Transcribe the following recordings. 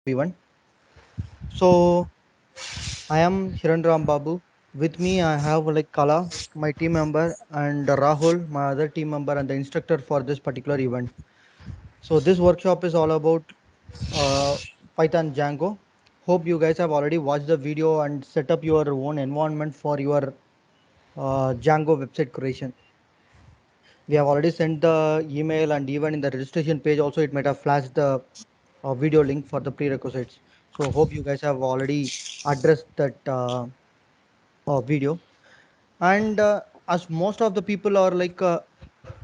everyone. So I am Hiranram Babu. With me, I have like Kala, my team member, and Rahul, my other team member, and the instructor for this particular event. So this workshop is all about uh, Python Django. Hope you guys have already watched the video and set up your own environment for your Django website creation. We have already sent the email, and even in the registration page also it might have flashed the video link for the prerequisites. So hope you guys have already addressed that video. And as most of the people are like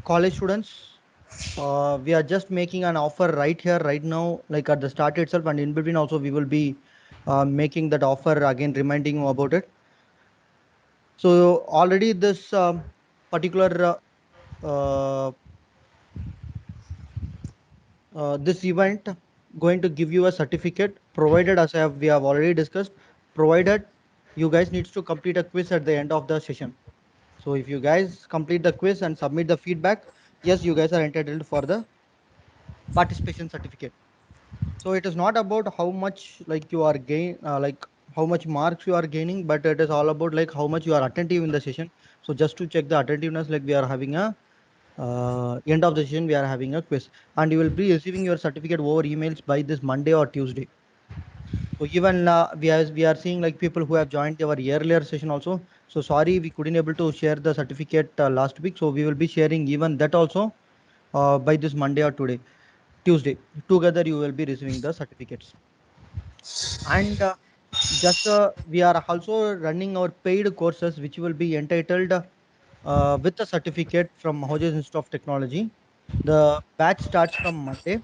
college students, we are just making an offer right here, right now, like at the start itself, and in between also we will be making that offer again, reminding you about it. So already this particular uh, this event going to give you a certificate provided, as we have already discussed, provided you guys needs to complete a quiz at the end of the session. So if you guys complete the quiz and submit the feedback, yes, you guys are entitled for the participation certificate. So it is not about how much like you are like how much marks you are gaining, but it is all about like how much you are attentive in the session. So just to check the attentiveness, like we are having a end of the session, we are having a quiz, and you will be receiving your certificate over emails by this Monday or Tuesday. So even we are seeing like people who have joined our earlier session also. So sorry we couldn't able to share the certificate last week. So we will be sharing even that also by this Monday or Tuesday. Together you will be receiving the certificates. And just we are also running our paid courses, which will be entitled with a certificate from Hojis Institute of Technology. The batch starts from Monday,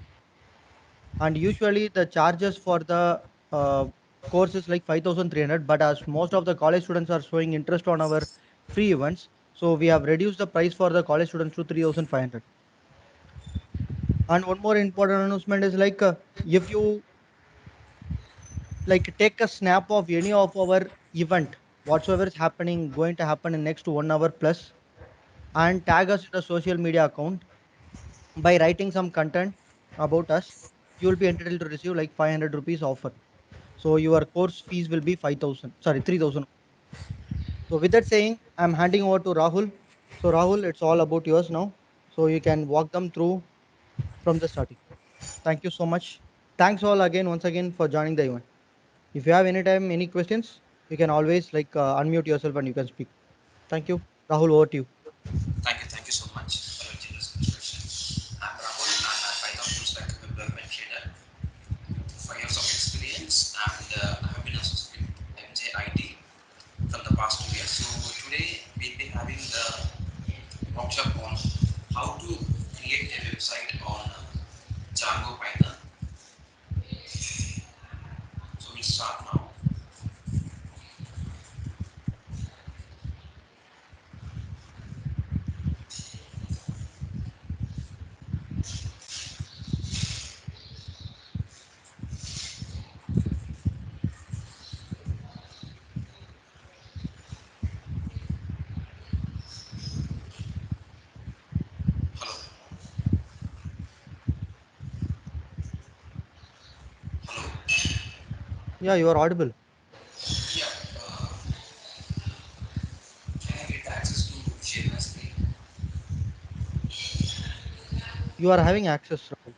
and usually the charges for the uh, course is like 5,300. But as most of the college students are showing interest on our free events, so we have reduced the price for the college students to 3,500. And one more important announcement is like if you like take a snap of any of our event, whatsoever is happening, going to happen in next 1 hour plus, and tag us in the social media account by writing some content about us, you will be entitled to receive like 500 rupees offer. So your course fees will be 5,000, sorry, 3,000. So with that saying, I'm handing over to Rahul. So Rahul, it's all about yours now. So you can walk them through from the starting. Thank you so much. Thanks all again, once again for joining the event. If you have any time, any questions, you can always like unmute yourself and you can speak. Thank you. Rahul, over to you. Thank you so much for your generous introduction. I'm Rahul. I'm a Python full stack web development trainer, 5 years of experience, and I have been associated with MJIT from the past 2 years. So today we'll be having the workshop on how to create a website on Django Python. So we'll start now. Hello, hello. Yeah, you are audible. Yeah. Can I get access to share my screen? You are having access, Rahul.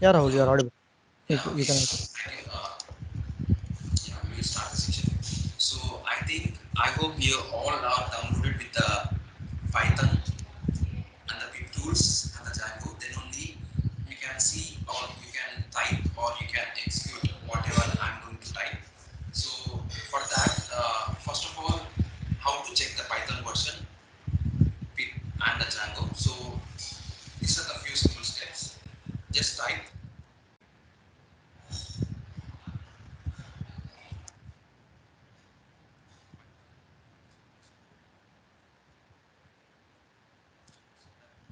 Yeah, Rahul, you are audible. Yeah, You okay. can. Thank you. Yeah, we will start the session. So I think I hope you all are downloaded with the Python and the big tools and the Django. Then only you can see or you can type or you can execute whatever I'm going to type. So for that, first of all, how to check the Python version and the Django. So these are the few simple steps. Just type.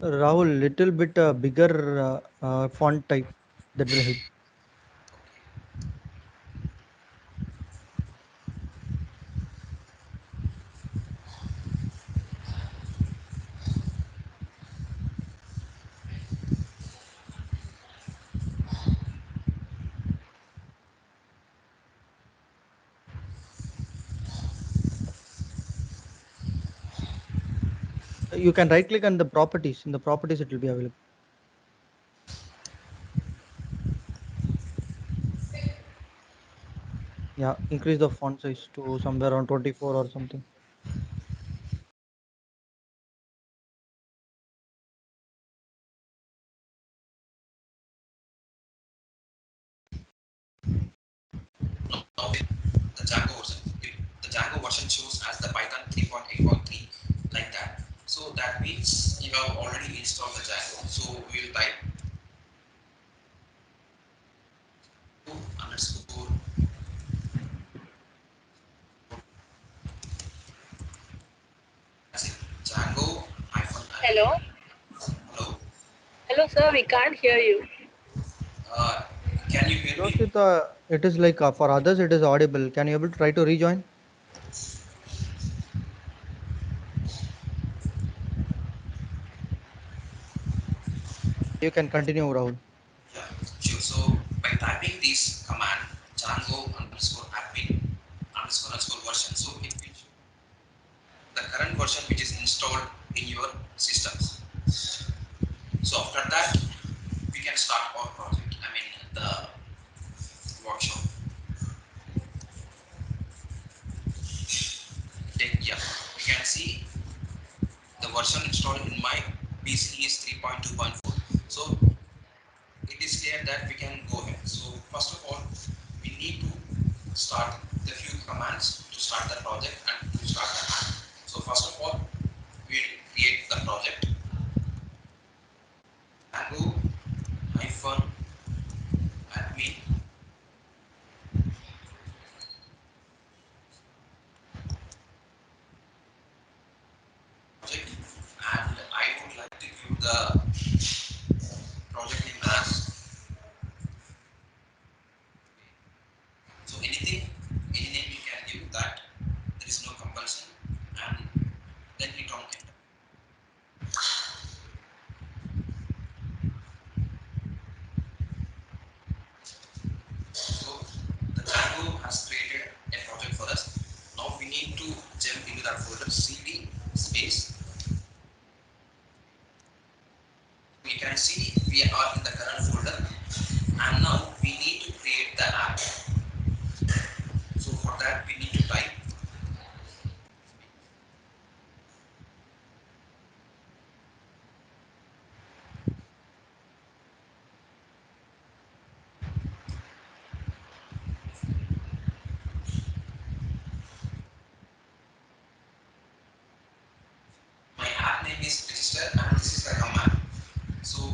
Rahul, little bit bigger font type. That will help. You can right click on the properties. In the properties, it will be available. Yeah, increase the font size to somewhere around 24 or something. Now the Django version. The Django version shows as the Python 3.8.3 like that. So that means you have already installed the Django. So we will type underscore that's it. Django hyphen. Hello. Hello. Hello, sir. We can't hear you. Uh, can you hear me? Yoshita, it is like for others, it is audible. Can you able to try to rejoin? You can continue, Rahul. Yeah, sure. So by typing this command Django underscore admin underscore version, so it will show the current version which is installed in your systems. So after that, we can start our project. I mean the workshop. Then yeah, we can see the version installed in my PC is 3.2.4. So it is clear that we can go ahead. So first of all, we need to start the few commands to start the project and to start the app. So first of all, we'll create the project. Django hyphen admin project, and I would like to give the project name as so anything, any name you can give that. There is no compulsion, and then hit on enter. So the Django has created a project for us. Now we need to jump into that folder cd space. We can see we are in the current folder, and now we need to create the app. So for that we need to type my app name is register and this is the command. So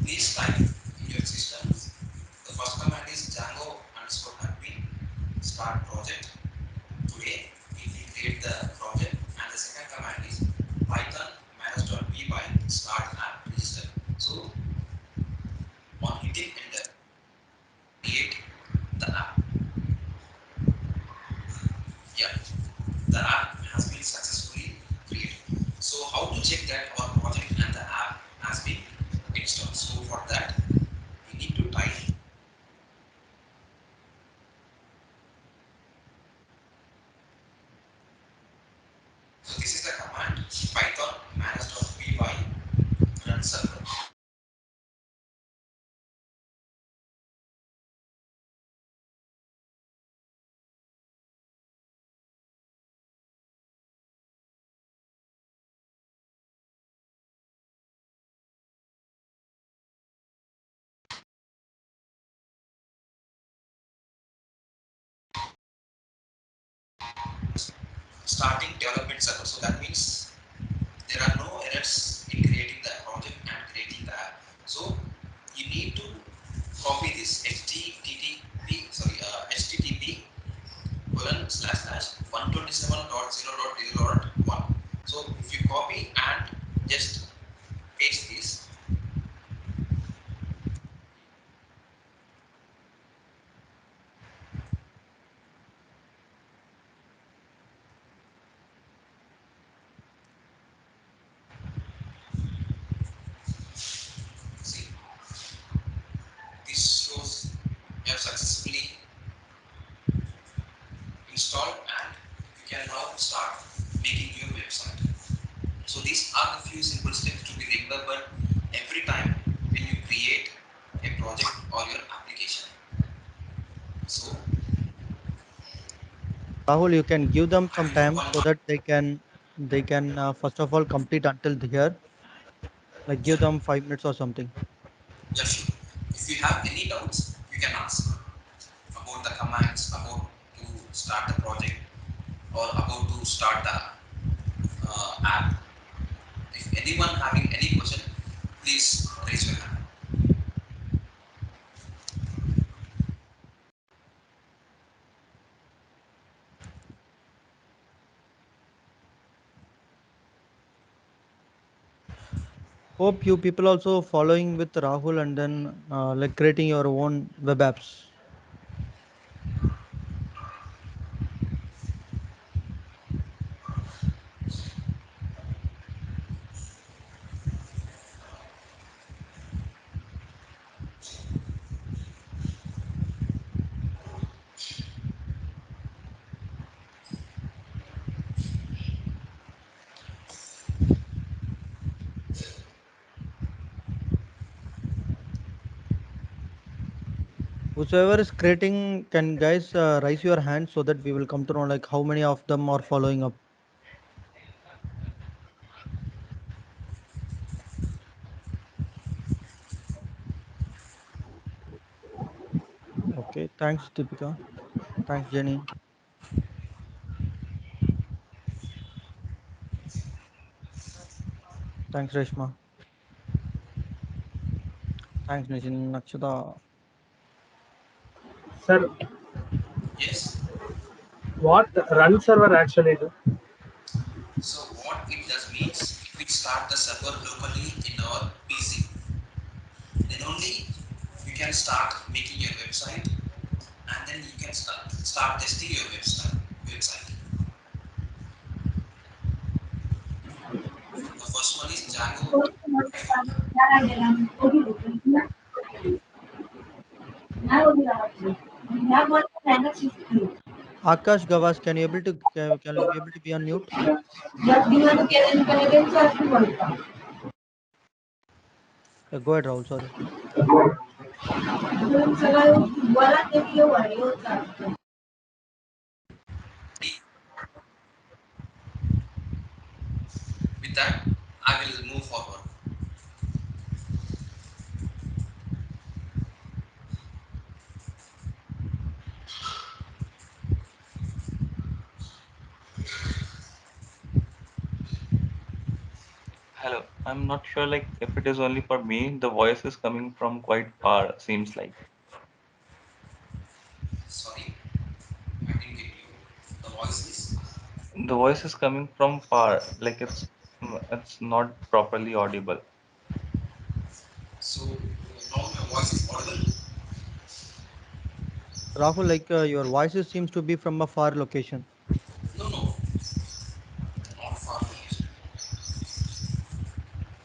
please type in your systems. The first command is Django underscore admin start project. Today it will create the project, and the second command is Python manage.py start app register. So on hitting enter, create the app. Yeah, the app has been successfully created. So how to check that our project and the app has been installed? So for that, we need to type. So this is the command Python manage.py run server. starting development server. So that means there are no errors in creating the project and creating the app. So you need to copy this http colon slash slash 127.0.0.1. So if you copy and just paste this, see, this shows you have successfully installed and you can now start making your website. So these are the few simple steps to be remembered every time when you create a project or your application. So Rahul, you can give them I some will do time one so more. that they can first of all complete until here. Like Yeah, give them 5 minutes or something. yeah, sure. If you have any doubts, you can ask about the commands, about to start the project, or about to start the app. If anyone having any question, please raise your hand. Hope you people also following with Rahul and then like creating your own web apps. Whosoever is creating, can guys raise your hand so that we will come to know like how many of them are following up. Okay, thanks Deepika. Thanks Jenny. Thanks Reshma. Thanks Nishin Nakshata. Sir, Yes. what run server actually do? So what it does means it will start the server locally in our PC. Then only you can start making your website and then you can start testing your website. The first one is Django Python. Akash Gavas, can you be able to be on mute? Go ahead, Rahul. Sorry. With that, I will move forward. Hello. I'm not sure like if it is only for me. The voice is coming from quite far, seems like. Sorry, I didn't get you. The voice is. The voice is coming from far, like it's not properly audible. So now my voice is audible. Rahul, like your voices seems to be from a far location. No, no, not far from.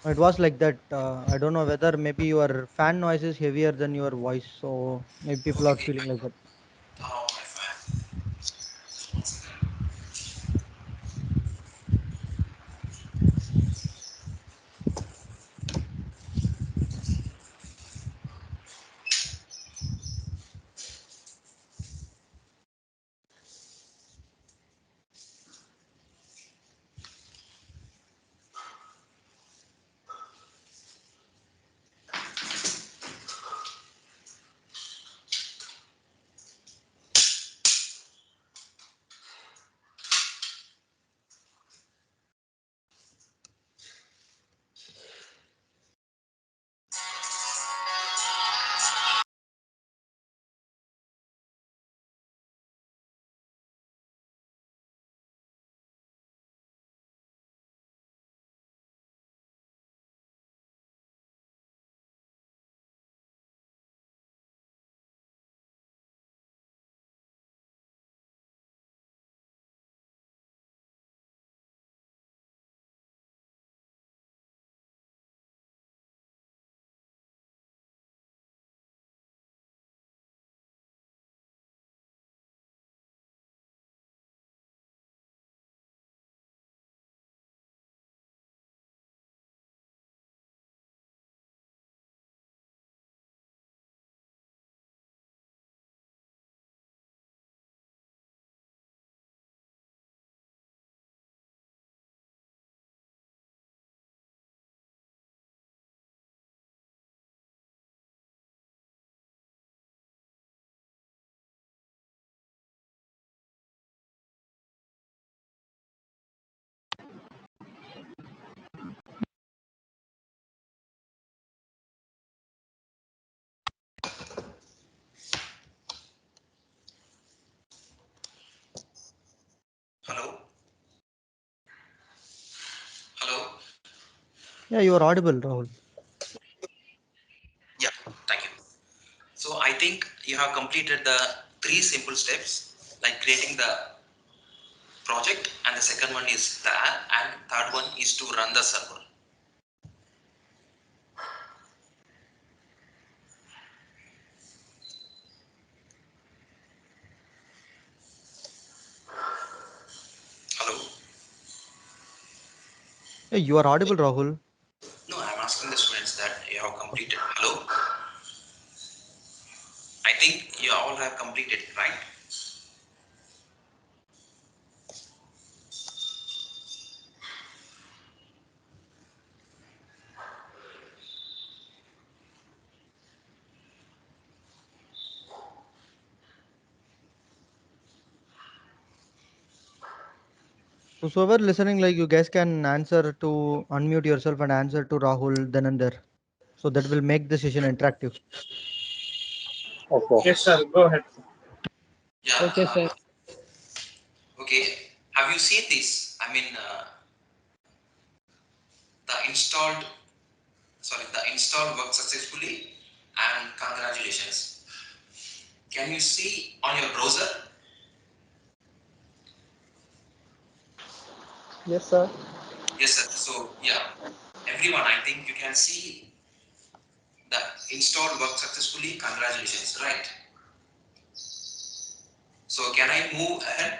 It was like that. I don't know whether maybe your fan noise is heavier than your voice, so maybe people are Okay, feeling I like that. turn off my fan. One second. Yeah, you are audible, Rahul. Yeah, thank you. So I think you have completed the three simple steps, like creating the project, and the second one is the app, and third one is to run the server. Hello? Yeah, you are audible, Rahul. No, I'm asking the students that you have completed. Hello? I think you all have completed, right? So, whoever listening, like you guys can answer to unmute yourself and answer to Rahul then and there. So that will make the session interactive. Okay. Yes, sir. Go ahead. Yeah. Okay, sir. Okay. Have you seen this? I mean, the installed, the install worked successfully, and congratulations. Can you see on your browser? Yes, sir. Yes, sir. So yeah, everyone, I think you can see the install worked successfully. Congratulations, right? So can I move ahead?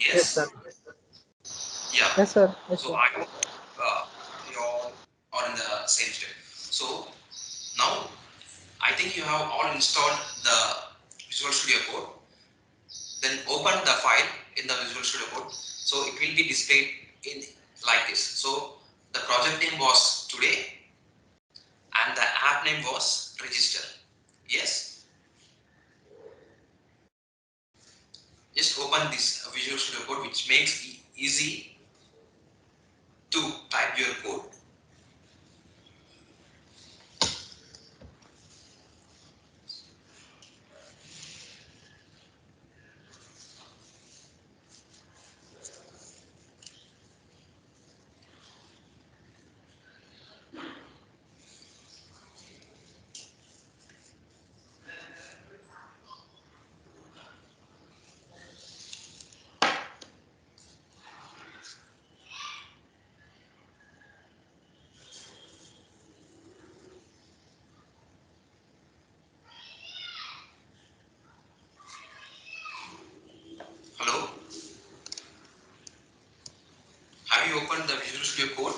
Yes, sir. Yes. Yeah. Yes, sir. Yes, So sir. I hope you all are in the same step. So now I think you have all installed the Visual Studio Code. Then open the file in the Visual Studio Code. So it will be displayed in like this. So the project name was today, and the app name was register. Yes. Just open this Visual Studio Code, which makes it easy to type your code. Hello. Have you opened the Visual Studio Code?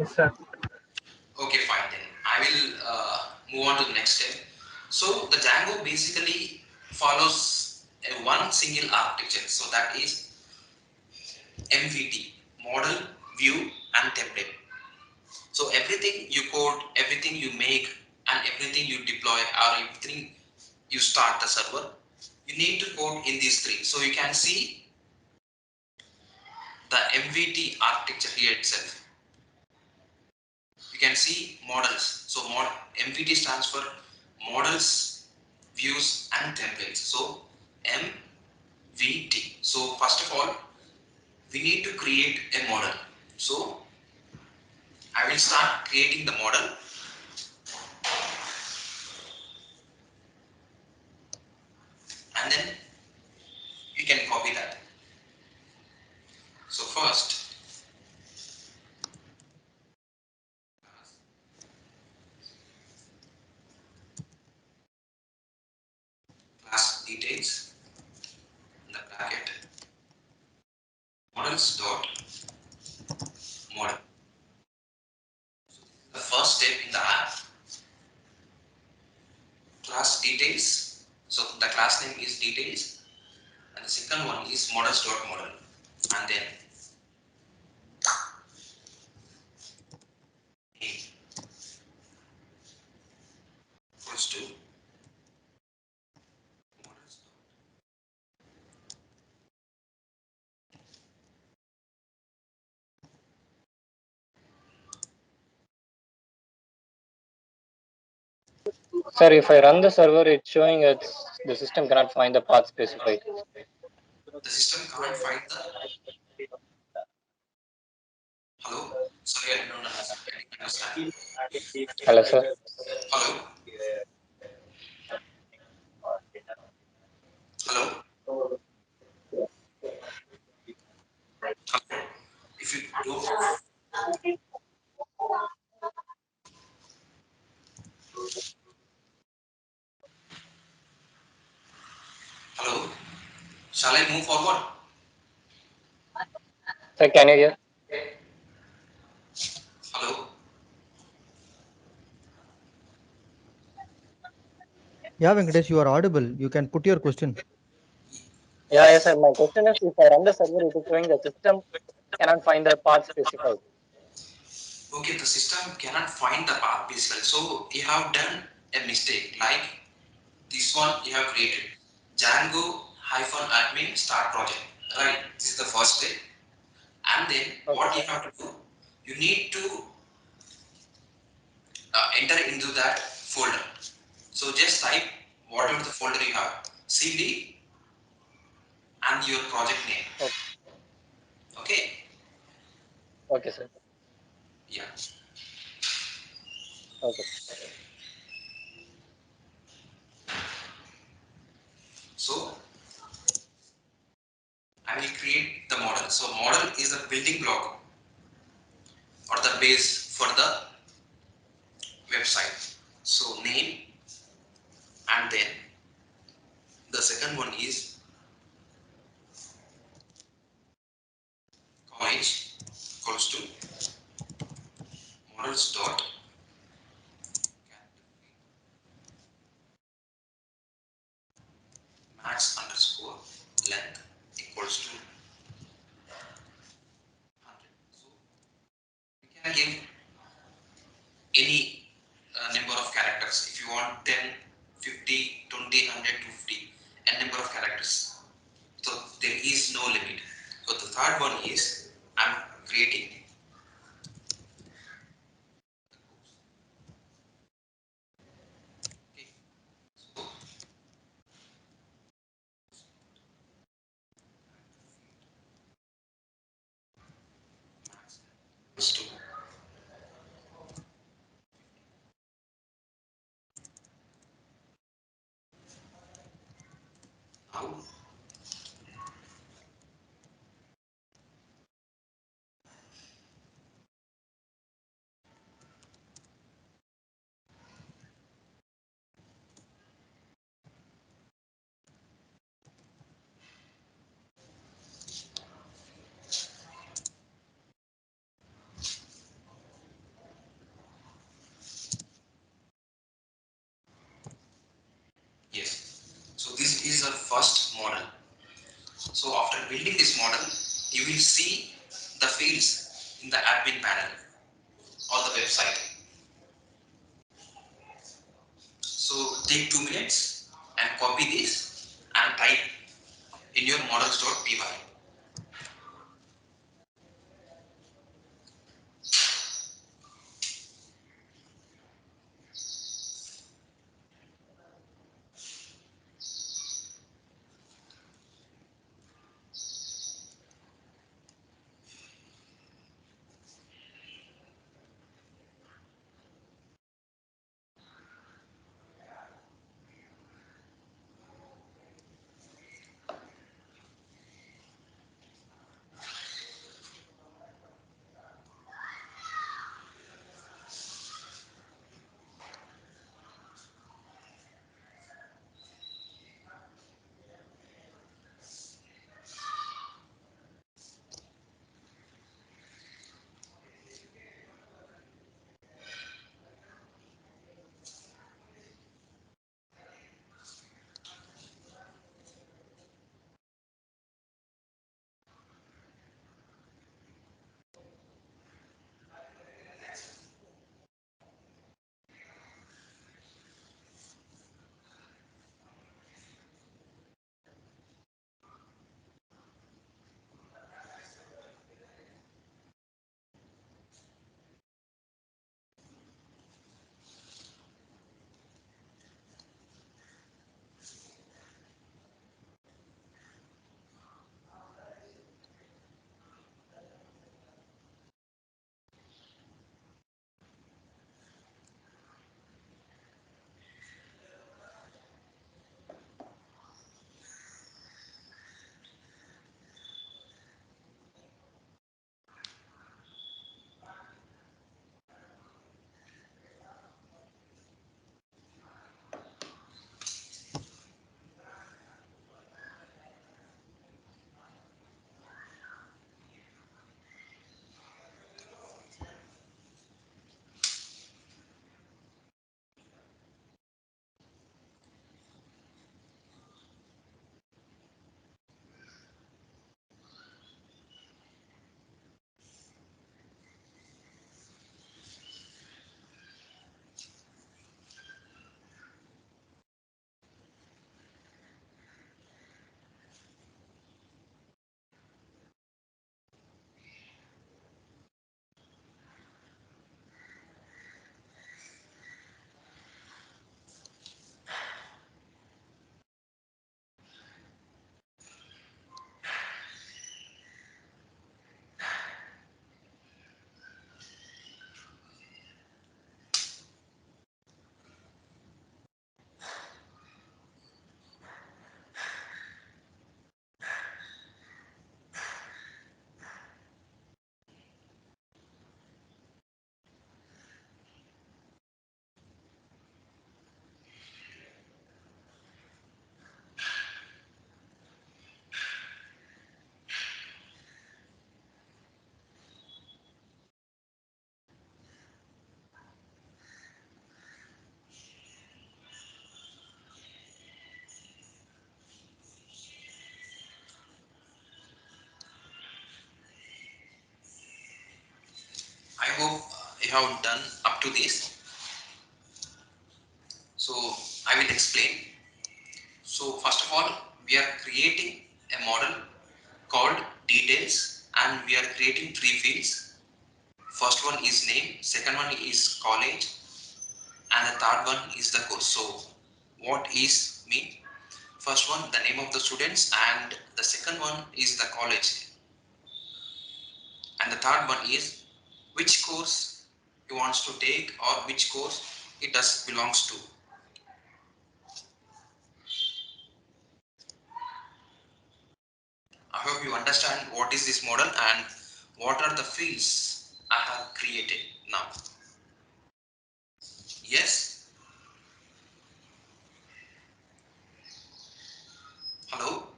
Yes, sir. Okay, fine then. I will move on to the next step. So the Django basically follows a one single architecture. So that is MVT, model, view, and template. So everything you code, everything you make, and everything you deploy, or everything you start the server, you need to code in these three. So you can see the MVT architecture here itself. You can see models. So MVT stands for models, views, and templates. So MVT. So first of all, we need to create a model. So I will start creating the model, and then you can copy that. So first, class details in the bracket models dot model. The first step in the app, class details. So the class name is details, and the second one is models dot model, and then name equals to models. Sir, if I run the server, it's showing the system cannot find the path specified. The system can't find the. Hello? Sorry, I don't understand. I didn't understand. Hello, sir. Hello? Hello? Hello? If you don't. Hello? Shall I move forward? Sir, can you hear? Hello? Yeah, Venkatesh, you are audible. You can put your question. Yeah, yes, sir. My question is, if I run the server, it is showing the system cannot find the path specified. Okay, the system cannot find the path basically. So you have done a mistake. Like this one you have created. Django admin start project. Right. This is the first step. And then Okay, what you sir. have to do, you need to enter into that folder. So just type whatever the folder you have, cd and your project name. Okay, Okay. okay, sir. Yeah. Okay. So I will create the model. So model is the building block or the base for the website. So name, and then the second one is college equals to models dot max underscore length equals to 100. So you can give any number of characters. If you want 10, 50, 20, 100, 250, and number of characters. So there is no limit. So the third one is I'm creating. Okay. So max equals to now. Yes. So this is a first model. So after building this model, you will see the fields in the admin panel or the website. So take 2 minutes and copy this and type in your models.py. you have done up to this. So I will explain. So first of all, we are creating a model called details, and we are creating three fields. First one is name, second one is college, and the third one is the course. So what is mean? First one, the name of the students, and the second one is the college, and the third one is which course he wants to take or which course it does belongs to. I hope you understand what is this model and what are the fields I have created now. Yes? Hello?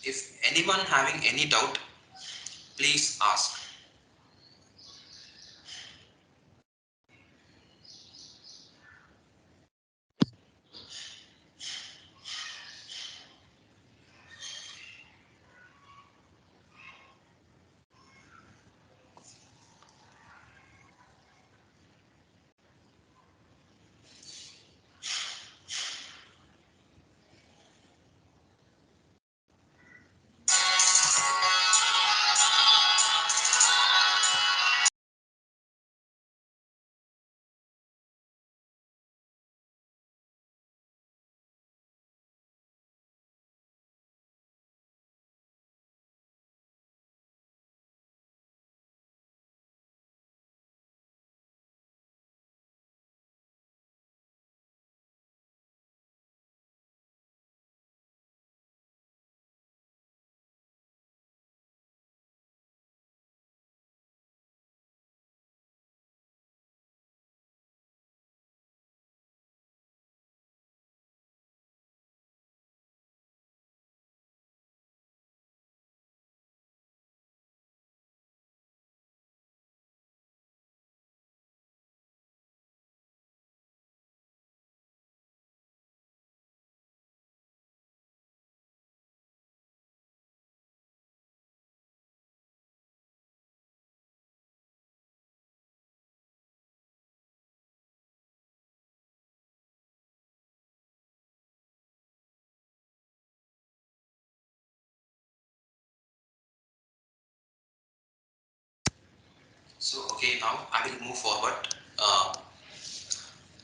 If anyone having any doubt, please ask. So okay, now I will move forward. Uh,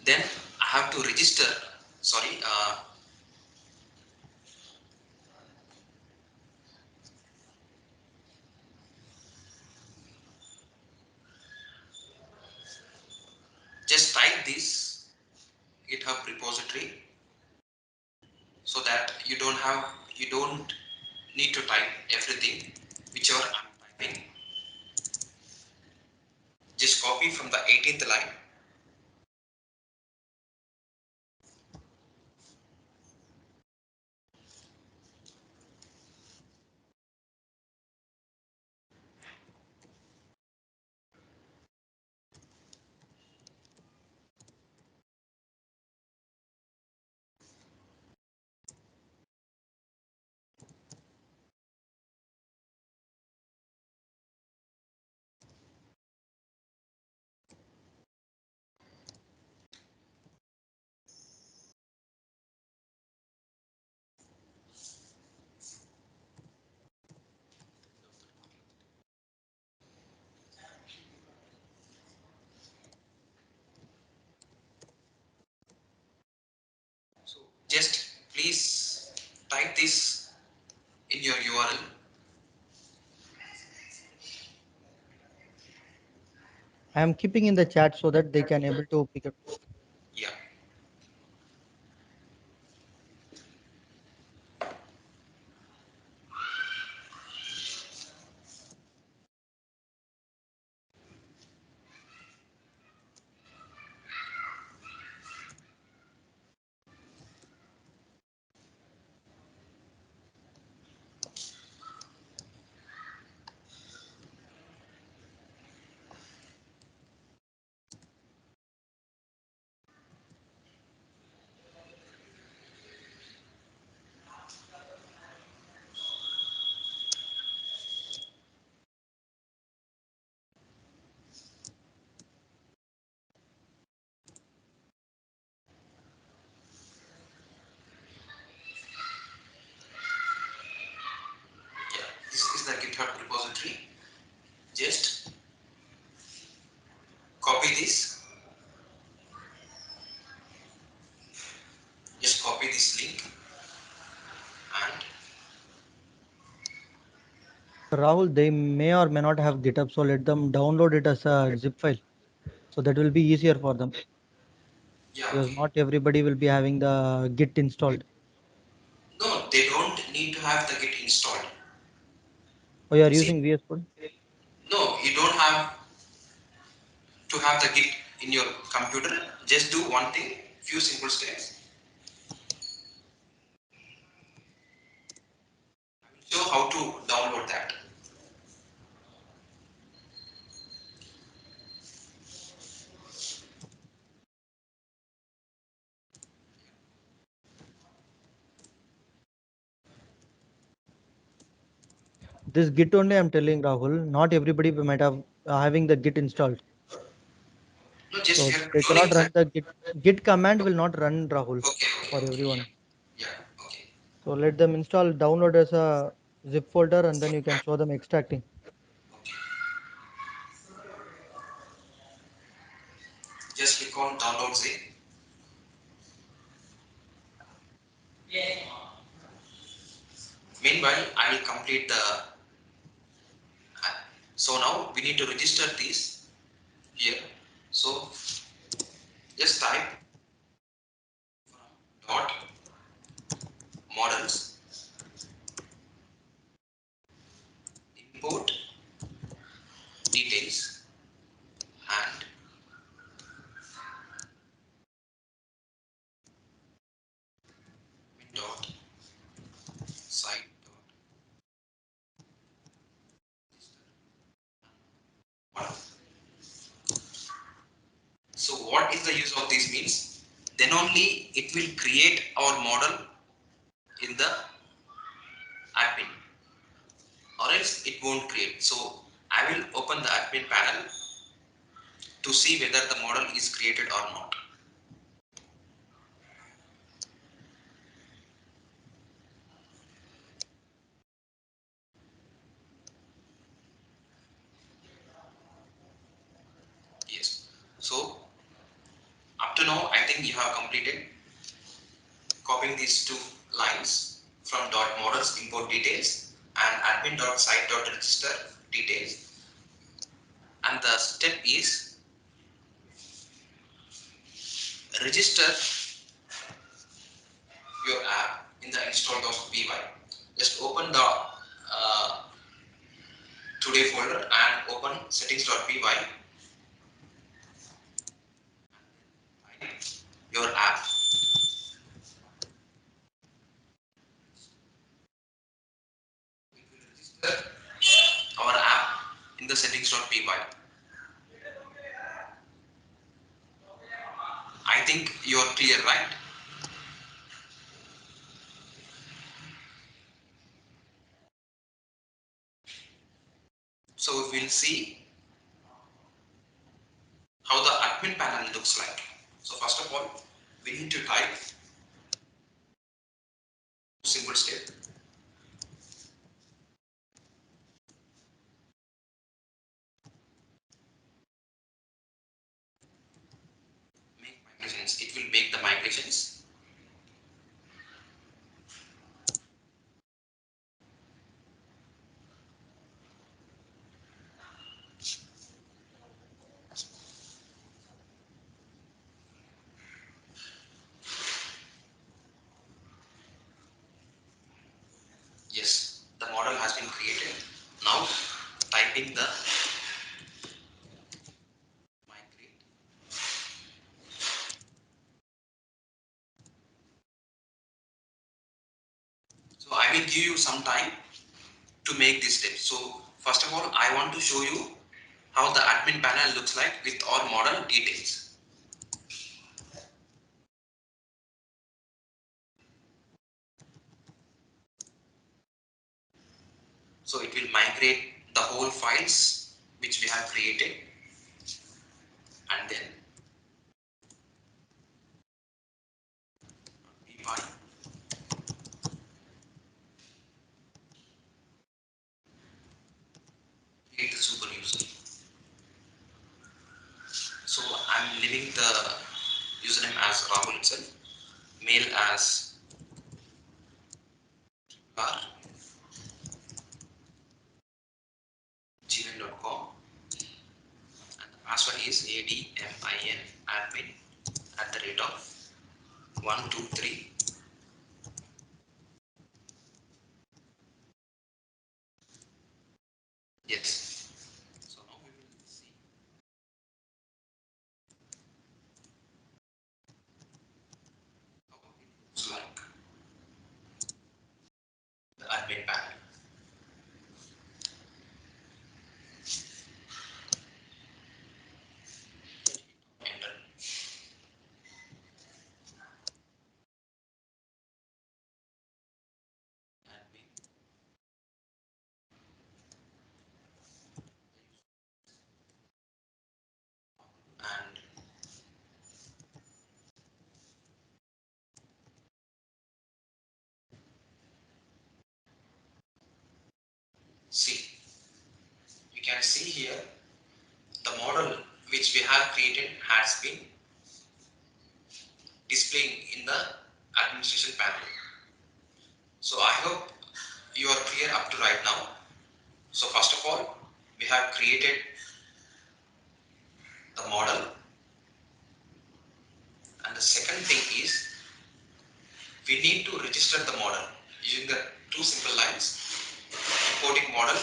then I have to register. Sorry. Just type this GitHub repository so that you don't need to type everything whichever I'm typing. Just copy from the 18th line. So just please type this in your URL. I am keeping in the chat so that they can able to pick up. Yeah. GitHub repository. Just copy this. Just copy this link and Rahul, they may or may not have GitHub, so let them download it as a zip file. So that will be easier for them, yeah, because okay. not everybody will be having the Git installed. No, they don't need to have the Git installed. Oh, you are See, using VS Code? no, you don't have to have the Git in your computer. Just do one thing, few simple steps. Show how to download that. This Git only I'm telling Rahul, not everybody might have having the Git installed. No, just So we are they cannot controlling run that. the Git command will not run Rahul Okay, for okay, everyone. yeah, okay. So let them install, download as a zip folder, and then you can show them extracting. Just click on download zip. Meanwhile, I will complete the. So now we need to register this here. So just type dot models import details and dot site dot. So what is the use of this means? Then only it will create our model in the admin, or else it won't create. So I will open the admin panel to see whether the model is created or not. Yes. So up to now, I think you have completed copying these two lines from dot models import details and admin dot site dot register details. And the step is register your app in the install.py. Just open the today folder and open settings.py. Your app. Register our app in the settings.py. I think you are clear, right? So we'll see how the admin panel looks like. So first of all, we need to type simple step. Make migrations. It will make the migrations. Yes, the model has been created. Now typing the migrate. So I will give you some time to make this step. So first of all, I want to show you how the admin panel looks like with our model details. So it will migrate the whole files which we have created, and then py email as r gmail.com, and the password is admin admin at the rate of 123. Yes. So now we will see how it looks like the admin panel. Enter. Admin. And see, you can see here the model which we have created has been displaying in the administration panel. So I hope you are clear up to right now. So first of all, we have created the model, and the second thing is we need to register the model using the two simple lines: importing model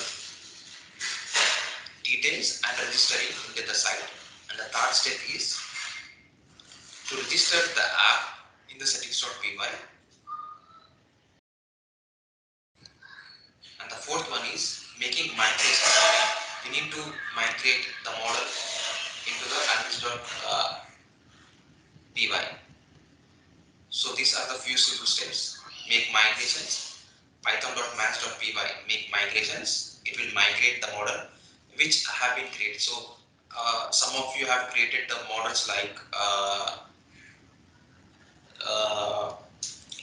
details and registering into the site. And the third step is to register the app in the settings.py. And the fourth one is making migration. We need to migrate the model into the admins.py. So these are the few simple steps. Make migrations. Python.manage.py make migrations. It will migrate the model which have been created. So some of you have created the models like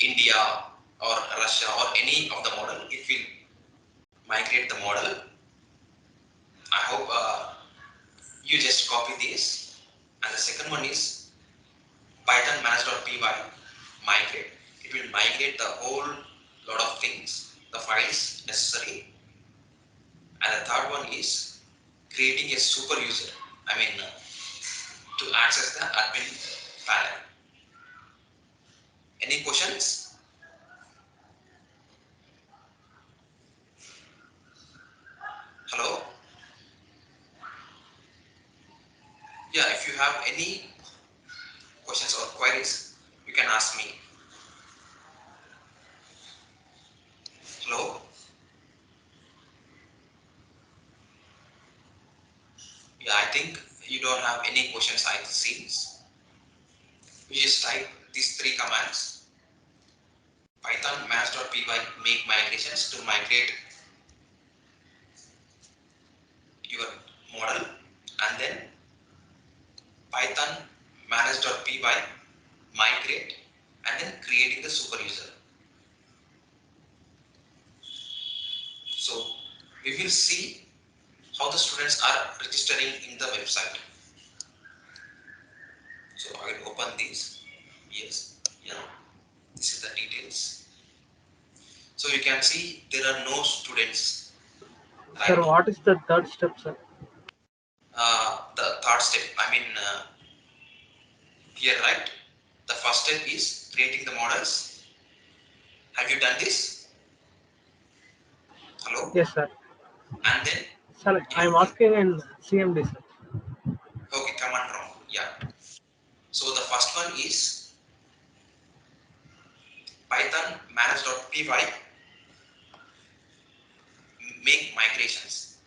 India or Russia or any of the model. It will migrate the model. I hope you just copy this. And the second one is Python manage.py migrate. It will migrate the whole lot of things, the files necessary. And the third one is creating a super user. To access the admin panel. Any questions? Hello? Yeah, if you have any questions or queries, you can ask me. Hello? Yeah, I think you don't have any questions I see. You just type these three commands: Python manage.py make migrations to migrate your model, and then Python manage.py migrate, and then creating the super user. So we will see how the students are registering in the website. So I will open this. Yes, yeah, this is the details. So you can see there are no students. Sir, Right? what is the third step, sir? The third step, here, right? The first step is creating the models. Have you done this? Hello? Yes, sir. And then, Sir, I am asking in CMD, sir. okay, command prompt. Yeah. So the first one is Python manage.py make migrations.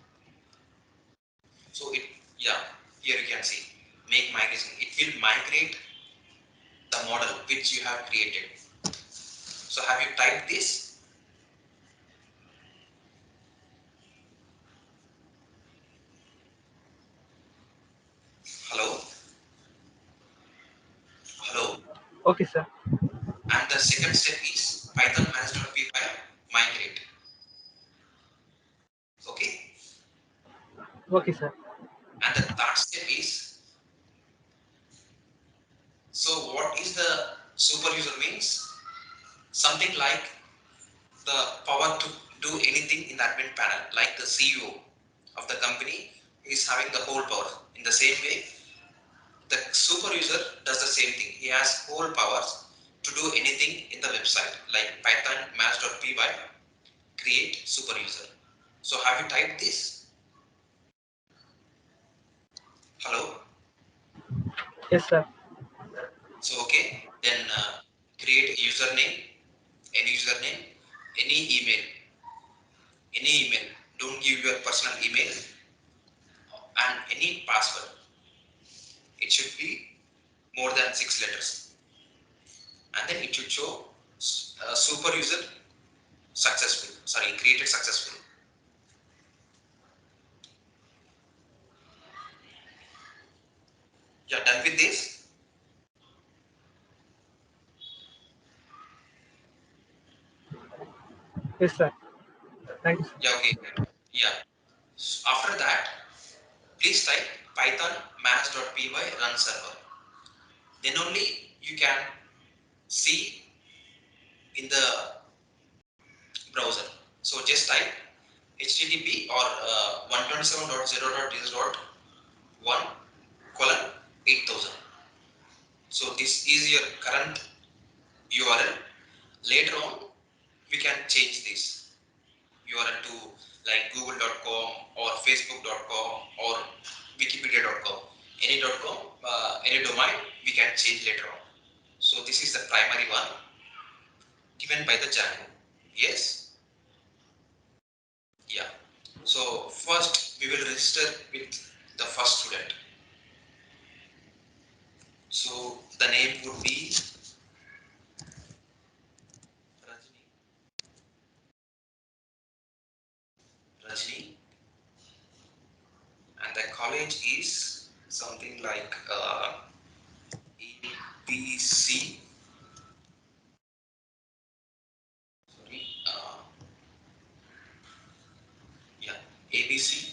So yeah, here you can see make migration. It will migrate the model which you have created. So have you typed this? Hello? Hello? Okay, sir. And the second step is Python manage.py migrate. Okay? Okay, sir. And the third step is, so what is the super super user means something like the power to do anything in the admin panel, like the CEO of the company is having the whole power. In the same way, the super user does the same thing. He has whole powers to do anything in the website, like Python maths.py create super user. So have you typed this? Hello? Yes, sir. So okay, then create a username, any email, don't give your personal email, and any password. It should be more than 6 letters, and then it should show super user successful, created successful. You're done with this? Yes, sir. Thank you, sir. Yeah, okay. Yeah. After that, please type python maths.py run server. Then only you can see in the browser. So just type http or 127.0.1 colon 8000. So this is your current URL. Later on, we can change this URL to like google.com or facebook.com or wikipedia.com. Any domain we can change later on. So this is the primary one given by the Django. Yes? Yeah. So first we will register with the first student. So the name would be Rajni. Rajni, and the college is something like ABC. Sorry, yeah, ABC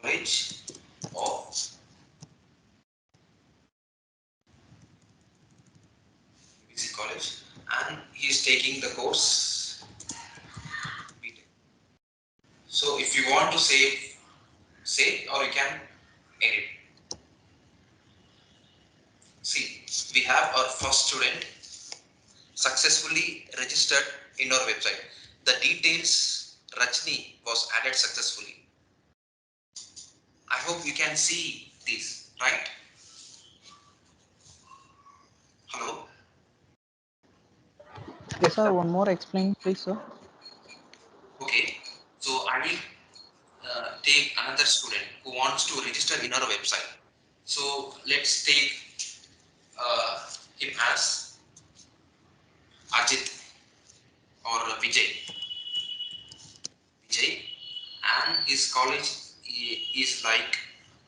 College of ABC College, and he is taking the course BTech. So if you want to save, or you can edit. See, we have our first student successfully registered in our website. The details Rajni was added successfully. I hope you can see this, right? Hello? Yes, Sir, sir. one more explain, please, sir. Okay. So I will take another student who wants to register in our website. So let's take him as Ajit or Vijay. Vijay, and his college is like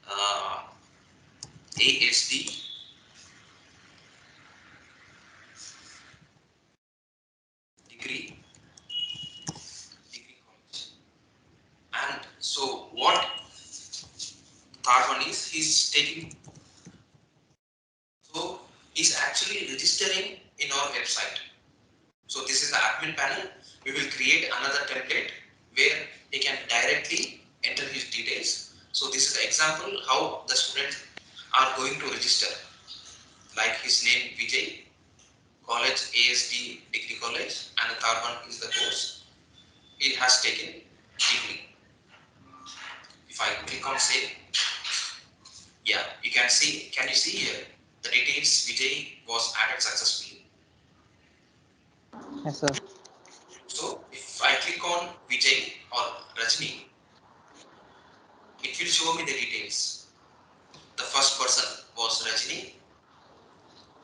uh, ASD degree college. And so what third one is he's taking, so he's actually registering in our website. So this is the admin panel. We will create another template where he can directly enter his details. So this is the example how the students are going to register. Like his name Vijay, college ASD degree college, and the third one is the course he has taken degree. If I click on save, yeah, you can see. Can you see here the details Vijay was added successfully? Yes, sir. So if I click on Vijay or Rajni, it will show me the details. The first person was Rajni,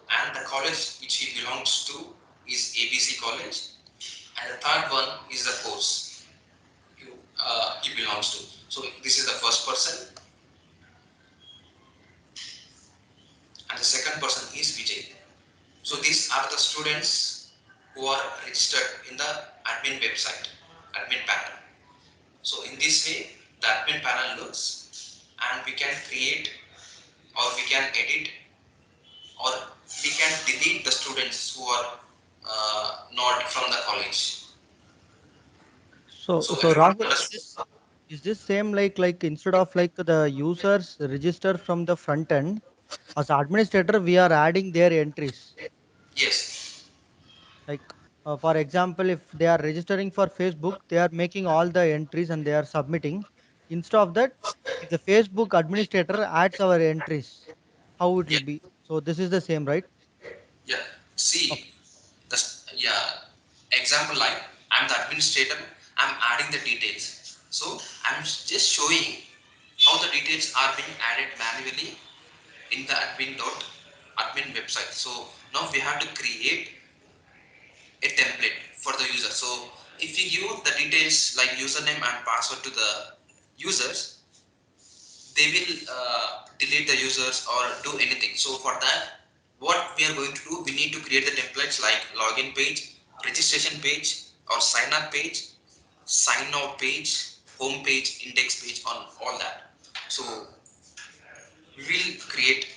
and the college which he belongs to is ABC College, and the third one is the course he belongs to. So this is the first person, and the second person is Vijay. So these are the students who are registered in the admin website, admin panel. So in this way, the admin panel looks, and we can create or we can edit or we can delete the students who are not from the college. So, So so everyone Rahul, understand? is this same like instead of like the users register from the front end, as administrator, we are adding their entries. Yes. Like, for example, if they are registering for Facebook, they are making all the entries and they are submitting. Instead of that, if the Facebook administrator adds our entries, how it Yeah. will be? So this is the same, right? Yeah. Okay. See, yeah. Example like I'm the administrator. I'm adding the details. So I'm just showing how the details are being added manually in the admin website. So now we have to create a template for the user. So if you give the details like username and password to the users, they will delete the users or do anything. So for that, what we are going to do, we need to create the templates like login page, registration page, or sign up page, sign out page, home page, index page, on all that. So we will create